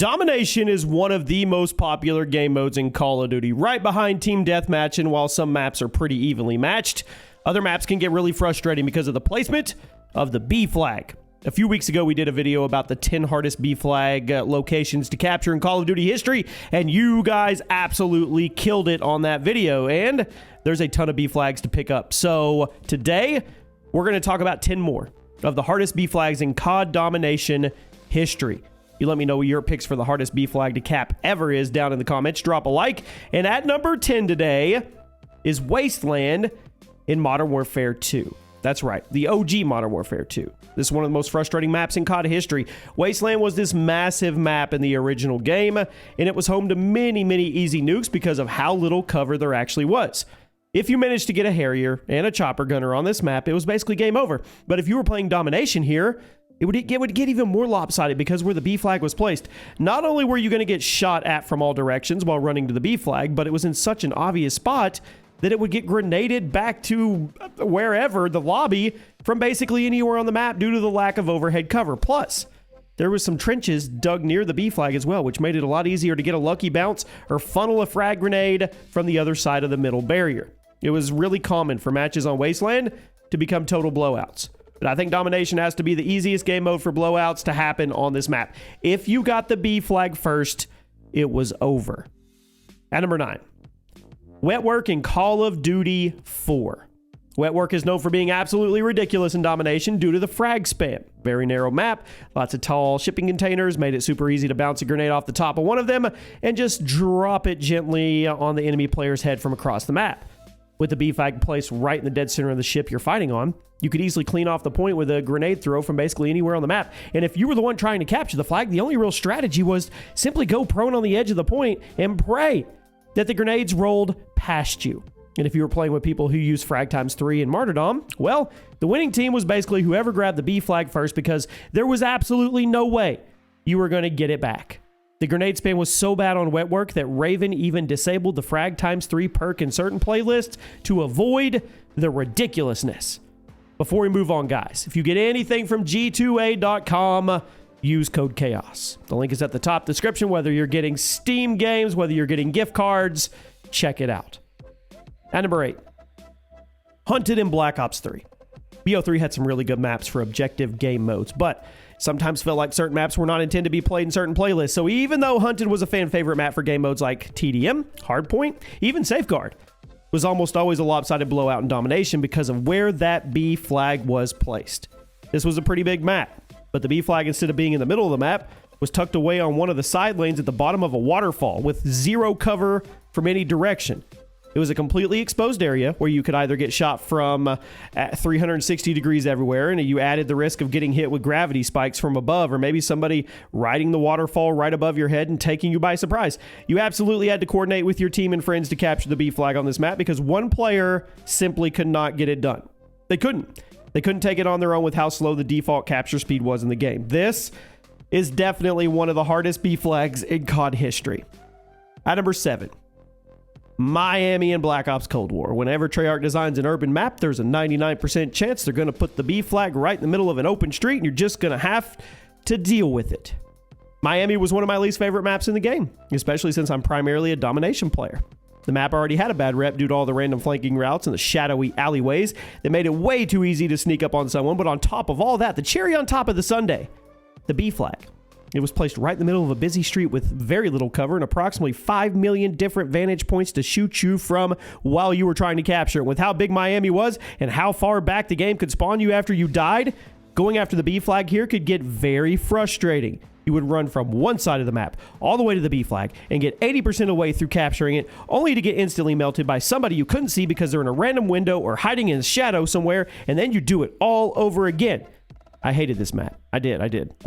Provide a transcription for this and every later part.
Domination is one of the most popular game modes in Call of Duty, right behind Team Deathmatch, and while some maps are pretty evenly matched, other maps can get really frustrating because of the placement of the B flag. A few weeks ago, we did a video about the 10 hardest B flag locations to capture in Call of Duty history, and you guys absolutely killed it on that video, and there's a ton of B flags to pick up. So today, we're going to talk about 10 more of the hardest B flags in COD Domination history. You let me know what your picks for the hardest B flag to cap ever is down in the comments. Drop a like. And at number 10 today is Wasteland in Modern Warfare 2. That's right, the OG Modern Warfare 2. This is one of the most frustrating maps in COD history. Wasteland was this massive map in the original game, and it was home to many, many easy nukes because of how little cover there actually was. If you managed to get a Harrier and a chopper gunner on this map, it was basically game over. But if you were playing Domination here, it would get even more lopsided because where the B flag was placed. Not only were you going to get shot at from all directions while running to the B flag, but it was in such an obvious spot that it would get grenaded back to wherever, the lobby, from basically anywhere on the map due to the lack of overhead cover. Plus, there was some trenches dug near the B flag as well, which made it a lot easier to get a lucky bounce or funnel a frag grenade from the other side of the middle barrier. It was really common for matches on Wasteland to become total blowouts. But I think Domination has to be the easiest game mode for blowouts to happen on this map. If you got the B flag first, it was over. At number 9, Wet Work in Call of Duty 4. Wet Work is known for being absolutely ridiculous in Domination due to the frag spam. Very narrow map, lots of tall shipping containers, made it super easy to bounce a grenade off the top of one of them and just drop it gently on the enemy player's head from across the map. With the B flag placed right in the dead center of the ship you're fighting on, you could easily clean off the point with a grenade throw from basically anywhere on the map. And if you were the one trying to capture the flag, the only real strategy was simply go prone on the edge of the point and pray that the grenades rolled past you. And if you were playing with people who use Frag times 3 in Martyrdom, well, the winning team was basically whoever grabbed the B flag first because there was absolutely no way you were going to get it back. The grenade spam was so bad on Wet Work that Raven even disabled the Frag times 3 perk in certain playlists to avoid the ridiculousness. Before we move on, guys, if you get anything from G2A.com, use code CHAOS. The link is at the top description, whether you're getting Steam games, whether you're getting gift cards, check it out. At number 8, Hunted in Black Ops 3. BO3 had some really good maps for objective game modes, but sometimes felt like certain maps were not intended to be played in certain playlists. So even though Hunted was a fan favorite map for game modes like TDM, Hardpoint, even Safeguard, was almost always a lopsided blowout in Domination because of where that B flag was placed. This was a pretty big map, but the B flag, instead of being in the middle of the map, was tucked away on one of the side lanes at the bottom of a waterfall with zero cover from any direction. It was a completely exposed area where you could either get shot from at 360 degrees everywhere, and you added the risk of getting hit with gravity spikes from above, or maybe somebody riding the waterfall right above your head and taking you by surprise. You absolutely had to coordinate with your team and friends to capture the B flag on this map because one player simply could not get it done. They couldn't take it on their own with how slow the default capture speed was in the game. This is definitely one of the hardest B flags in COD history. At number 7, Miami and Black Ops Cold War. Whenever Treyarch designs an urban map, there's a 99% chance they're going to put the B flag right in the middle of an open street, and you're just going to have to deal with it. Miami was one of my least favorite maps in the game, especially since I'm primarily a Domination player. The map already had a bad rep due to all the random flanking routes and the shadowy alleyways that made it way too easy to sneak up on someone, but on top of all that, the cherry on top of the sundae, the B flag. It was placed right in the middle of a busy street with very little cover and approximately 5 million different vantage points to shoot you from while you were trying to capture it. With how big Miami was and how far back the game could spawn you after you died, going after the B flag here could get very frustrating. You would run from one side of the map all the way to the B flag and get 80% of the way through capturing it, only to get instantly melted by somebody you couldn't see because they're in a random window or hiding in a shadow somewhere, and then you do it all over again. I hated this map. I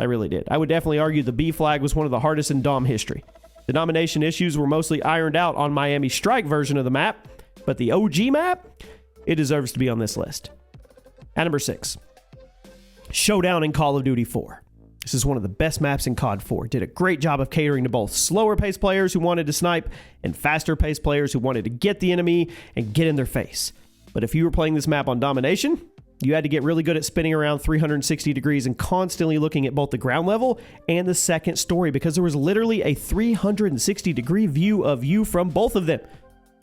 really did. I would definitely argue the B flag was one of the hardest in Dom history. The Domination issues were mostly ironed out on Miami Strike version of the map, but the OG map, it deserves to be on this list. At number 6, Showdown in Call of Duty 4. This is one of the best maps in COD 4. Did a great job of catering to both slower paced players who wanted to snipe and faster paced players who wanted to get the enemy and get in their face. But if you were playing this map on Domination, You had to get really good at spinning around 360 degrees and constantly looking at both the ground level and the second story because there was literally a 360 degree view of you from both of them.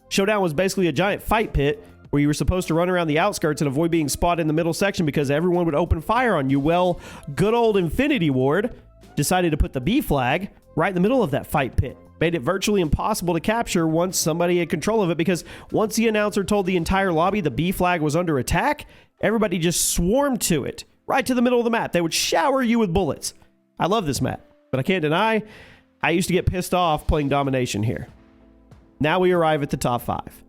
Showdown was basically a giant fight pit where you were supposed to run around the outskirts and avoid being spotted in the middle section because everyone would open fire on you. Well, good old Infinity Ward decided to put the B flag right in the middle of that fight pit. Made it virtually impossible to capture once somebody had control of it because once the announcer told the entire lobby the B flag was under attack, everybody just swarmed to it, right to the middle of the map. They would shower you with bullets. I love this map, but I can't deny I used to get pissed off playing Domination here. Now we arrive at the top 5.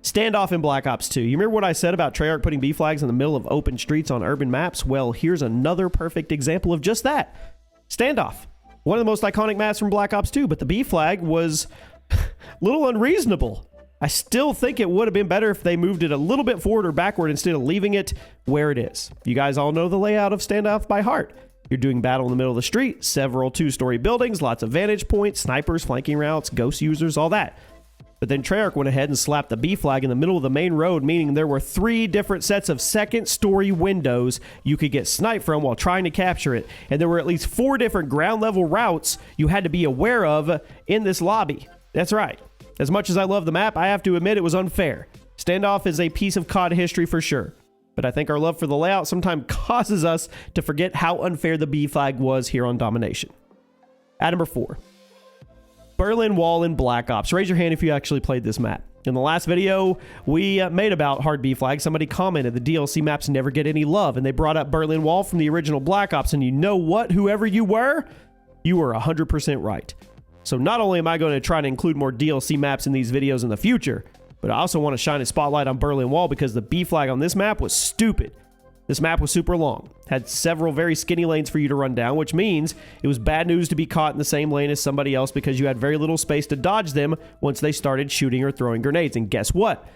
Standoff in Black Ops 2. You remember what I said about Treyarch putting B flags in the middle of open streets on urban maps? Well, here's another perfect example of just that. Standoff. One of the most iconic maps from Black Ops 2, but the B flag was a little unreasonable. I still think it would have been better if they moved it a little bit forward or backward instead of leaving it where it is. You guys all know the layout of Standoff by heart. You're doing battle in the middle of the street, several 2-story buildings, lots of vantage points, snipers, flanking routes, ghost users, all that. But then Treyarch went ahead and slapped the B flag in the middle of the main road, meaning there were 3 different sets of second-story windows you could get sniped from while trying to capture it. And there were at least 4 different ground-level routes you had to be aware of in this lobby. That's right. As much as I love the map, I have to admit it was unfair. Standoff is a piece of COD history for sure. But I think our love for the layout sometimes causes us to forget how unfair the B flag was here on Domination. At number 4. Berlin Wall in Black Ops. Raise your hand if you actually played this map. In the last video we made about hard B flag, somebody commented the DLC maps never get any love, and they brought up Berlin Wall from the original Black Ops, and you know what? Whoever you were 100% right. So not only am I going to try to include more DLC maps in these videos in the future, but I also want to shine a spotlight on Berlin Wall because the B flag on this map was stupid. This map was super long, had several very skinny lanes for you to run down, which means it was bad news to be caught in the same lane as somebody else because you had very little space to dodge them once they started shooting or throwing grenades. And guess what?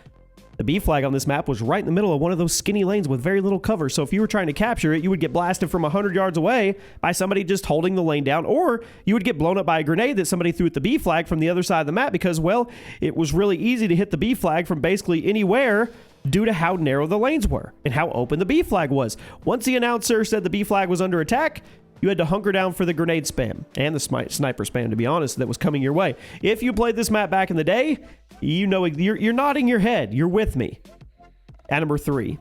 The B flag on this map was right in the middle of one of those skinny lanes with very little cover. So if you were trying to capture it, you would get blasted from 100 yards away by somebody just holding the lane down, or you would get blown up by a grenade that somebody threw at the B flag from the other side of the map because, well, it was really easy to hit the B flag from basically anywhere due to how narrow the lanes were and how open the B flag was. Once the announcer said the B flag was under attack, you had to hunker down for the grenade spam and the sniper spam, to be honest, that was coming your way. If you played this map back in the day, you know you're nodding your head. You're with me. At number 3,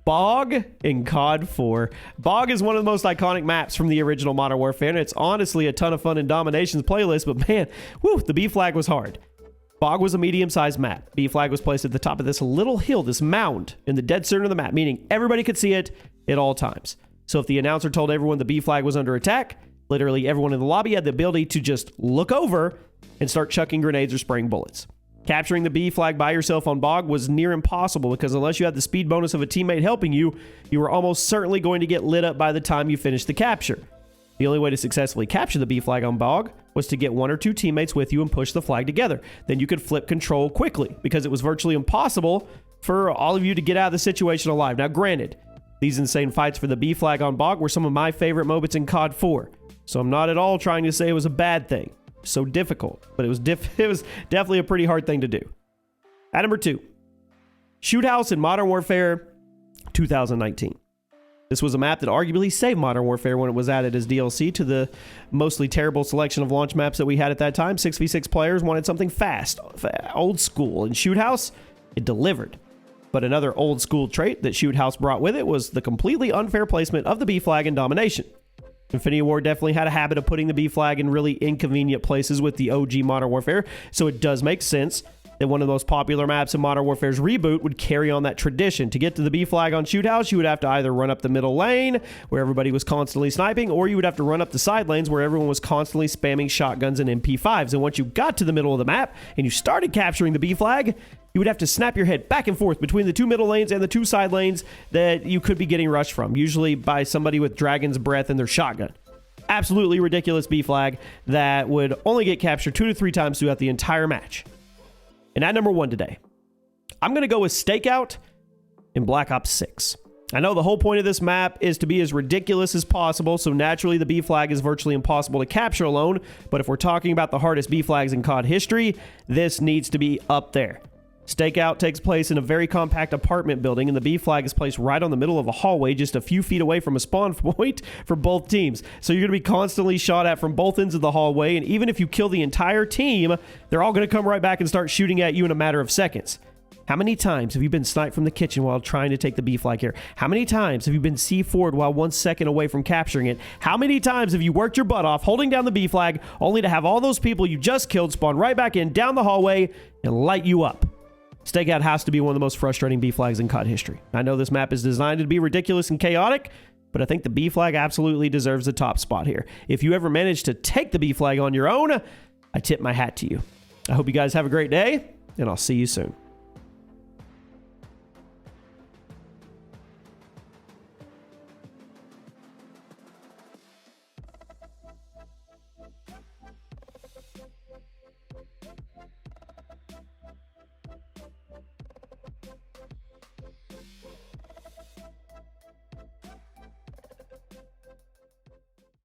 Bog in COD 4. Bog is one of the most iconic maps from the original Modern Warfare, and it's honestly a ton of fun in Domination's playlist, but man, whew, the B flag was hard. Bog was a medium-sized map. B flag was placed at the top of this little hill, this mound, in the dead center of the map, meaning everybody could see it at all times. So if the announcer told everyone the B flag was under attack, literally everyone in the lobby had the ability to just look over and start chucking grenades or spraying bullets. Capturing the B flag by yourself on Bog was near impossible because unless you had the speed bonus of a teammate helping you, you were almost certainly going to get lit up by the time you finished the capture. The only way to successfully capture the B flag on Bog was to get 1 or 2 teammates with you and push the flag together. Then you could flip control quickly because it was virtually impossible for all of you to get out of the situation alive. Now granted, these insane fights for the B flag on Bog were some of my favorite moments in COD 4. So I'm not at all trying to say it was a bad thing. So difficult, but it was definitely a pretty hard thing to do. At number 2, Shoot House in Modern Warfare 2019. This was a map that arguably saved Modern Warfare when it was added as DLC to the mostly terrible selection of launch maps that we had at that time. 6v6 players wanted something fast, old school, and Shoot House, it delivered. But another old school trait that Shoot House brought with it was the completely unfair placement of the B flag in Domination. Infinity Ward definitely had a habit of putting the B flag in really inconvenient places with the OG Modern Warfare, so it does make sense that one of the most popular maps in Modern Warfare's reboot would carry on that tradition. To get to the B flag on Shoot House, you would have to either run up the middle lane, where everybody was constantly sniping, or you would have to run up the side lanes, where everyone was constantly spamming shotguns and MP5s. And once you got to the middle of the map, and you started capturing the B flag, you would have to snap your head back and forth between the 2 middle lanes and the 2 side lanes that you could be getting rushed from, usually by somebody with Dragon's Breath in their shotgun. Absolutely ridiculous B flag that would only get captured 2 to 3 times throughout the entire match. And at number 1 today, I'm going to go with Stakeout in Black Ops 6. I know the whole point of this map is to be as ridiculous as possible, so naturally the B flag is virtually impossible to capture alone, but if we're talking about the hardest B flags in COD history, this needs to be up there. Stakeout takes place in a very compact apartment building, and the B flag is placed right on the middle of a hallway just a few feet away from a spawn point for both teams. So you're going to be constantly shot at from both ends of the hallway, and even if you kill the entire team, they're all going to come right back and start shooting at you in a matter of seconds. How many times have you been sniped from the kitchen while trying to take the B flag here? How many times have you been C4'd while 1 second away from capturing it? How many times have you worked your butt off holding down the B flag only to have all those people you just killed spawn right back in down the hallway and light you up? Stakeout has to be one of the most frustrating B flags in COD history. I know this map is designed to be ridiculous and chaotic, but I think the B flag absolutely deserves the top spot here. If you ever manage to take the B flag on your own, I tip my hat to you. I hope you guys have a great day, and I'll see you soon.